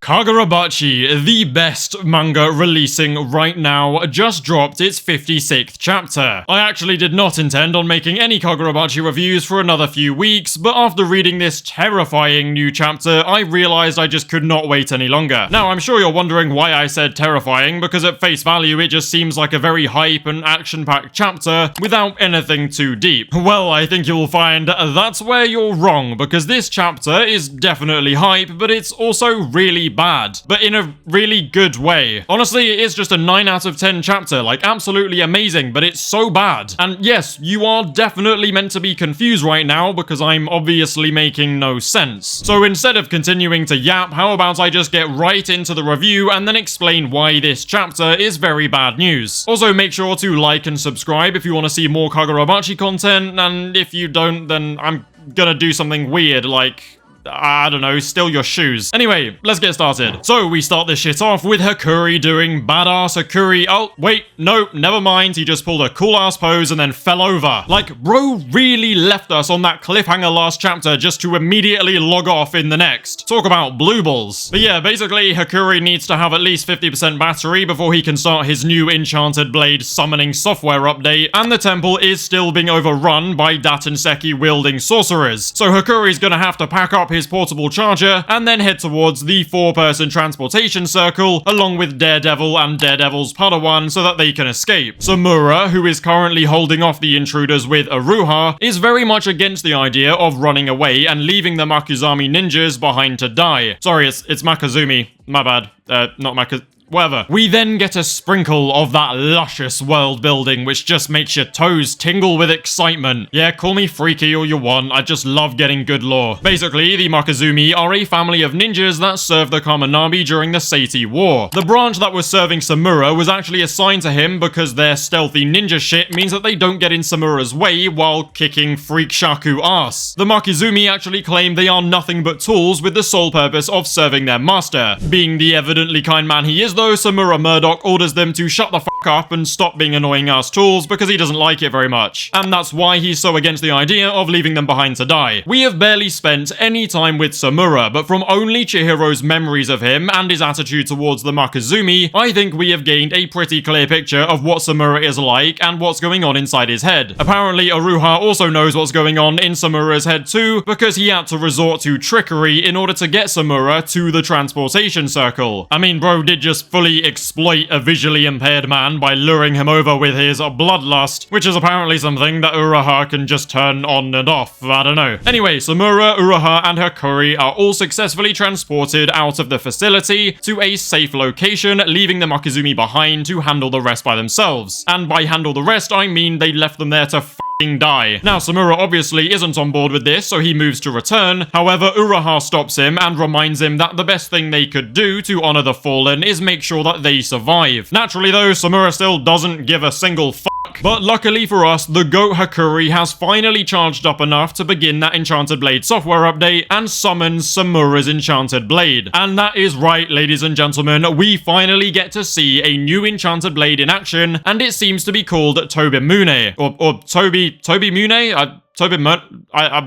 Kagurabachi, the best manga releasing right now, just dropped its 56th chapter. I actually did not intend on making any Kagurabachi reviews for another few weeks, but after reading this terrifying new chapter, I realized I just could not wait any longer. Now, I'm sure you're wondering why I said terrifying, because at face value it just seems like a very hype and action-packed chapter without anything too deep. Well, I think you'll find that's where you're wrong, because this chapter is definitely hype, but it's also really bad, but in a really good way. Honestly, it's just a 9 out of 10 chapter, like absolutely amazing, but it's so bad. And yes, you are definitely meant to be confused right now because I'm obviously making no sense. So instead of continuing to yap, how about I just get right into the review and then explain why this chapter is very bad news. Also, make sure to like and subscribe if you want to see more Kagurabachi content, and if you don't, then I'm gonna do something weird like, I don't know, steal your shoes. Anyway, let's get started. So we start this shit off with Hakuri doing badass Hakuri. Oh, wait, no, never mind. He just pulled a cool ass pose and then fell over. Like, bro really left us on that cliffhanger last chapter just to immediately log off in the next. Talk about blue balls. But yeah, basically, Hakuri needs to have at least 50% battery before he can start his new Enchanted Blade summoning software update, and the temple is still being overrun by Datanseki wielding sorcerers. So Hakuri's gonna have to pack up his portable charger and then head towards the 4-person transportation circle along with Daredevil and Daredevil's Padawan so that they can escape. Samura, who is currently holding off the intruders with Aruha, is very much against the idea of running away and leaving the Makuzami ninjas behind to die. Sorry, it's Makazumi. My bad. Not Makazumi. Whatever. We then get a sprinkle of that luscious world building which just makes your toes tingle with excitement. Yeah, call me freaky all you want, I just love getting good lore. Basically, the Makazumi are a family of ninjas that served the Kaminami during the Seiti War. The branch that was serving Samura was actually assigned to him because their stealthy ninja shit means that they don't get in Samura's way while kicking Freak Shaku ass. The Makazumi actually claim they are nothing but tools with the sole purpose of serving their master. Being the evidently kind man he is though, Samura Murdoch orders them to shut the fuck up and stop being annoying ass tools because he doesn't like it very much. And that's why he's so against the idea of leaving them behind to die. We have barely spent any time with Samura, but from only Chihiro's memories of him and his attitude towards the Makazumi, I think we have gained a pretty clear picture of what Samura is like and what's going on inside his head. Apparently, Aruha also knows what's going on in Samura's head too, because he had to resort to trickery in order to get Samura to the transportation circle. I mean, bro did just fully exploit a visually impaired man by luring him over with his bloodlust, which is apparently something that Uraha can just turn on and off, I don't know. Anyway, Samura, Uraha, and Hakuri are all successfully transported out of the facility to a safe location, leaving the Makazumi behind to handle the rest by themselves. And by handle the rest, I mean they left them there to die. Now, Samura obviously isn't on board with this, so he moves to return. However, Uraha stops him and reminds him that the best thing they could do to honor the fallen is make sure that they survive. Naturally though, Samura still doesn't give a single fuck. But luckily for us, the GOAT Hakuri has finally charged up enough to begin that Enchanted Blade software update and summons Samura's Enchanted Blade. And that is right, ladies and gentlemen, we finally get to see a new Enchanted Blade in action, and it seems to be called Tobimune. Or Tobimune?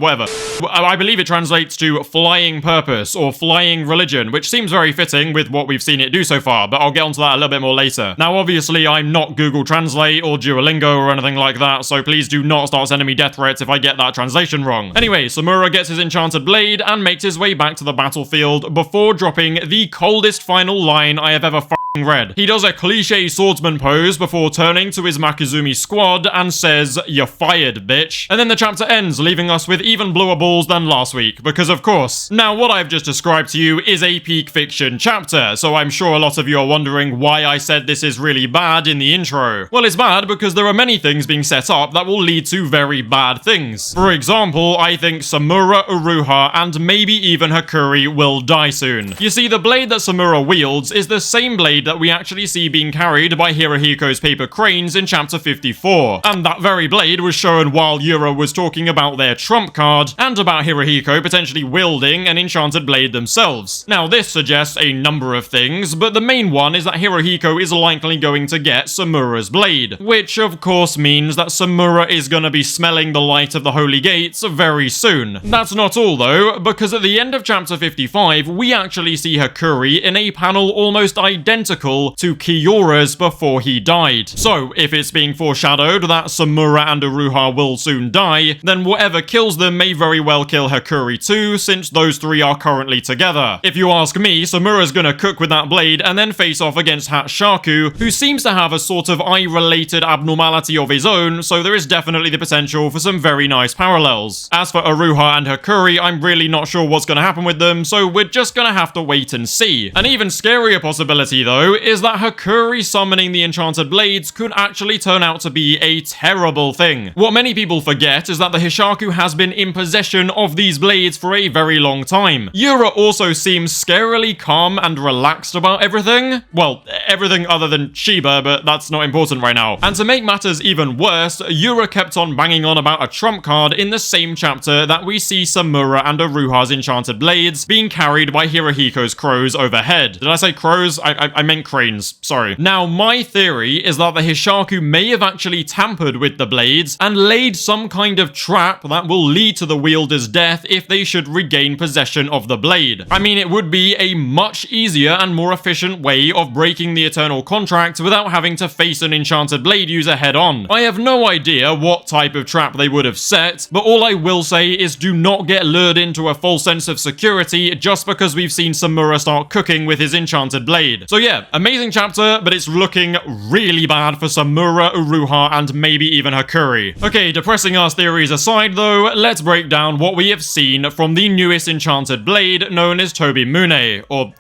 Whatever. I believe it translates to flying purpose or flying religion, which seems very fitting with what we've seen it do so far, but I'll get onto that a little bit more later. Now, obviously, I'm not Google Translate or Duolingo or anything like that, so please do not start sending me death threats if I get that translation wrong. Anyway, Samura gets his Enchanted Blade and makes his way back to the battlefield before dropping the coldest final line I have ever read. He does a cliche swordsman pose before turning to his Makazumi squad and says, "You're fired, bitch." And then the chapter ends, leaving us with even bluer balls than last week, because of course. Now, what I've just described to you is a peak fiction chapter, so I'm sure a lot of you are wondering why I said this is really bad in the intro. Well, it's bad because there are many things being set up that will lead to very bad things. For example, I think Samura, Uruha, and maybe even Hakuri will die soon. You see, the blade that Samura wields is the same blade that we actually see being carried by Hirohiko's paper cranes in chapter 54. And that very blade was shown while Yura was talking talking about their trump card, and about Hirohiko potentially wielding an enchanted blade themselves. Now, this suggests a number of things, but the main one is that Hirohiko is likely going to get Samura's blade, which of course means that Samura is going to be smelling the light of the Holy Gates very soon. That's not all though, because at the end of chapter 55, we actually see Hakuri in a panel almost identical to Kiyora's before he died. So, if it's being foreshadowed that Samura and Uruha will soon die, then whatever kills them may very well kill Hakuri too, since those three are currently together. If you ask me, Samura's gonna cook with that blade and then face off against Hatshaku, who seems to have a sort of eye-related abnormality of his own, so there is definitely the potential for some very nice parallels. As for Uruha and Hakuri, I'm really not sure what's gonna happen with them, so we're just gonna have to wait and see. An even scarier possibility though is that Hakuri summoning the enchanted blades could actually turn out to be a terrible thing. What many people forget is that the Hishaku has been in possession of these blades for a very long time. Yura also seems scarily calm and relaxed about everything. Well, everything other than Shiba, but that's not important right now. And to make matters even worse, Yura kept on banging on about a trump card in the same chapter that we see Samura and Uruha's enchanted blades being carried by Hirohiko's crows overhead. Did I say crows? I meant cranes, sorry. Now, my theory is that the Hishaku may have actually tampered with the blades and laid some kind of trap that will lead to the wielder's death if they should regain possession of the blade. I mean, it would be a much easier and more efficient way of breaking the Eternal Contract without having to face an enchanted blade user head on. I have no idea what type of trap they would have set, but all I will say is do not get lured into a false sense of security just because we've seen Samura start cooking with his enchanted blade. So yeah, amazing chapter, but it's looking really bad for Samura, Uruha, and maybe even Hakuri. Okay, depressing ass theories aside though, let's break down what we have seen from the newest enchanted blade known as Tobimune, or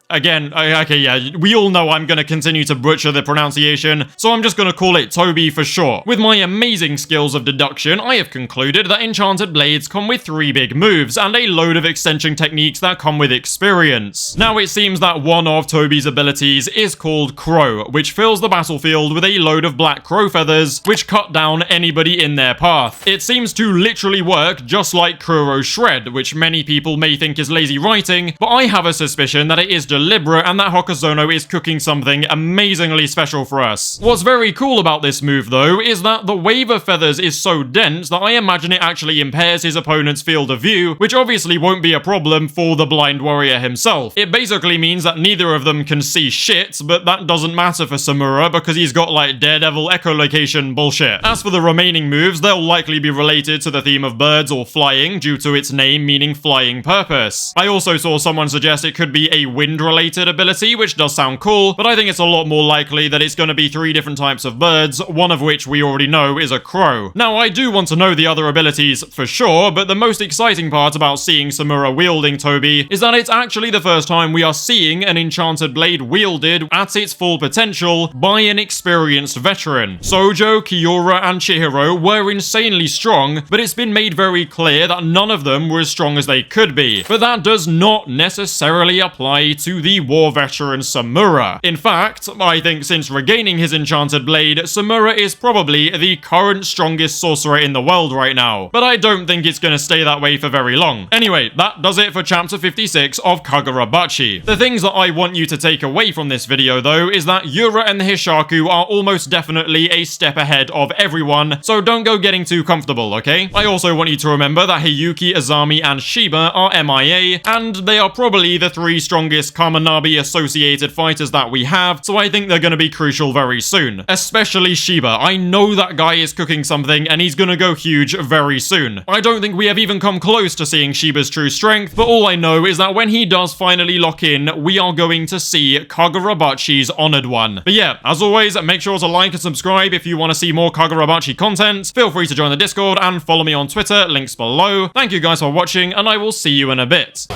again, okay, yeah, we all know I'm gonna continue to butcher the pronunciation, so I'm just gonna call it Toby for short. With my amazing skills of deduction, I have concluded that enchanted blades come with 3 big moves, and a load of extension techniques that come with experience. Now, it seems that one of Toby's abilities is called Crow, which fills the battlefield with a load of black crow feathers, which cut down anybody in their path. It seems to literally work just like Kuro's Shred, which many people may think is lazy writing, but I have a suspicion that it is deliberate and that Hokuzono is cooking something amazingly special for us. What's very cool about this move though is that the wave of feathers is so dense that I imagine it actually impairs his opponent's field of view, which obviously won't be a problem for the blind warrior himself. It basically means that neither of them can see shit, but that doesn't matter for Samura because he's got like Daredevil echolocation bullshit. As for the remaining moves, they'll likely be related to the theme of birds or flying due to its name meaning flying purpose. I also saw someone suggest it could be a wind-related ability, which does sound cool, but I think it's a lot more likely that it's going to be 3 different types of birds, one of which we already know is a crow. Now, I do want to know the other abilities for sure, but the most exciting part about seeing Samura wielding Toby is that it's actually the first time we are seeing an enchanted blade wielded at its full potential by an experienced veteran. Sojo, Kiyora, and Chihiro were insanely strong, but it's been made very clear that none of them were as strong as they could be. But that does not necessarily apply to the war veteran Samura. In fact, I think since regaining his enchanted blade, Samura is probably the current strongest sorcerer in the world right now. But I don't think it's gonna stay that way for very long. Anyway, that does it for chapter 56 of Kagurabachi. The things that I want you to take away from this video though is that Yura and the Hishaku are almost definitely a step ahead of everyone, so don't go getting too comfortable, okay? I also want you to remember that Hiyuki, Azami, and Shiba are MIA, and they are probably the 3 strongest Kamanabi associated fighters that we have, so I think they're gonna be crucial very soon. Especially Shiba. I know that guy is cooking something, and he's gonna go huge very soon. I don't think we have even come close to seeing Shiba's true strength, but all I know is that when he does finally lock in, we are going to see Kagurabachi's Honored One. But yeah, as always, make sure to like and subscribe if you want to see more Kagurabachi content. Feel free to join the Discord and follow me on Twitter, links below. Thank you guys for watching, and I will see you in a bit.